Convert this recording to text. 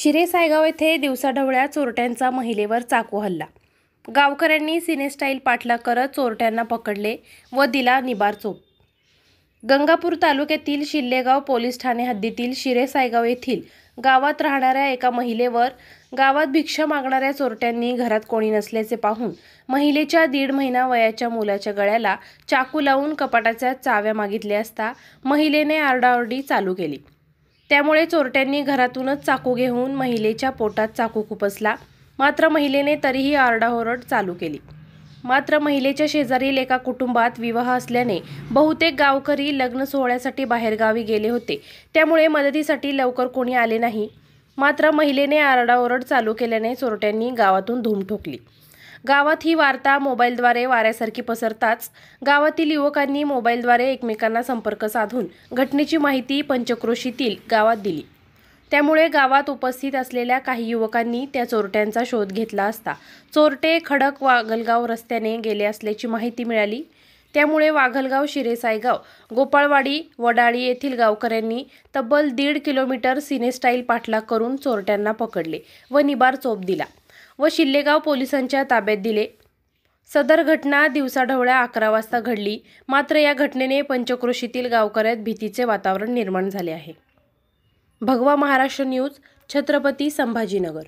शिरे-सायगाव येथे दिवसाढवळ्या चोरट्यांचा महिलेवर चाकू हल्ला। गावकऱ्यांनी सिनेस्टाईल पाठलाग करत चोरट्यांना पकडले व दिला निबार चोप। गंगापूर तालुक्यातील शिल्लेगाव पोलीस ठाणे हद्दीतील शिरे-सायगाव येथील गावात राहणाऱ्या एका महिलेवर गावात भिक्षा मागणाऱ्या चोरट्यांनी घरात कोणी नसल्याचे पाहून महिलेच्या 1.5 महिना वयाच्या मुलाच्या गळ्याला चाकू लावून कपाटाच्या चाव्या मागितल्या असता महिलेने आरडाओरडी चालू केली। त्यामुळे चोरट्यांनी घरातूनच चाकू घेऊन महिलेच्या पोटात चाकू खुपसला। मात्र महिलेने तरीही आरडाओरड चालू केली। मात्र महिलेच्या शेजारील एका कुटुंबात विवाह असल्याने बहुतेक गावकरी लग्न सोहळ्यासाठी बाहेरगावी गेले होते, त्यामुळे मदतीसाठी लवकर कोणी आले नाही। मात्र महिलेने आरडाओरड चालू केल्याने चोरट्यांनी गावातून धूम ठोकली। गावात ही वार्ता मोबाईलद्वारे वाऱ्यासारखी पसरताच गावातील युवकांनी मोबाईलद्वारे एकमेकांना संपर्क साधून घटनेची माहिती पंचक्रोशीतील गावात दिली। त्यामुळे गावात उपस्थित असलेल्या काही युवकांनी त्या चोरट्यांचा शोध घेतला असता चोरटे खडक वाघलगाव रस्त्याने गेले असल्याची माहिती मिळाली। त्यामुळे वाघलगाव, शिरे-सायगाव, गोपाळवाडी, वडाळी येथील गावकऱ्यांनी तब्बल 1.5 किलोमीटर सिनेस्टाईल पाठलाग करून चोरट्यांना पकडले व निबार चोप दिला व शिल्लेगाव पोलिसांच्या ताब्यात दिले। सदर घटना दिवसाढवळ्या 11 वाजता घडली। मात्र या घटनेने पंचक्रोशीतील गावकऱ्यात भीतीचे वातावरण निर्माण झाले आहे। भगवा महाराष्ट्र न्यूज, छत्रपती संभाजीनगर।